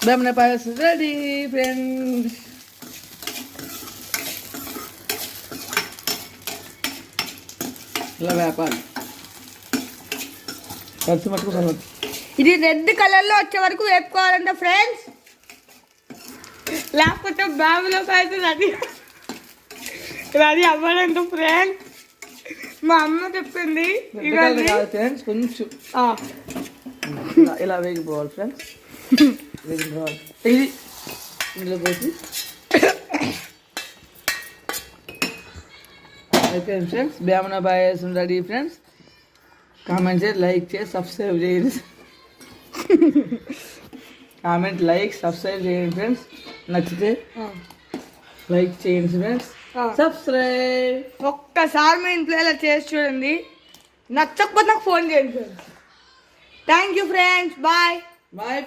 బెమన పాయసం ready friends. ఇలా వేపాలి కలిసి మట్టుకు. ఇది రెడ్ కలర్లో వచ్చే వరకు వేపుకోవాలంట ఫ్రెండ్స్, లేకపోతే బాబులో పాయసం రెడీ అవ్వాలంట ఫ్రెండ్స్. మా అమ్మ చెప్పింది ఫ్రెండ్స్. కొంచెం ఇలా వేగిపోవాలి ఫ్రెండ్స్. వేగిపోవాలి. ఇది ఇందులో పోసి అయిపోయింది ఫ్రెండ్స్. బేమన పాయసం రెడీ ఫ్రెండ్స్. కామెంట్ చేసి, లైక్ చేసి, సబ్స్క్రైబ్ చేయండి. కామెంట్, లైక్, సబ్స్క్రైబ్ చేయండి ఫ్రెండ్స్. నచ్చితే లైక్ చేయండి ఫ్రెండ్స్, సబ్స్క్రైబ్. ఒక్కసారి మీ ఇంట్లో ఇలా చేసి చూడండి, నచ్చకపోతే నాకు ఫోన్ చేయండి friends. Thank you friends, bye. Bye.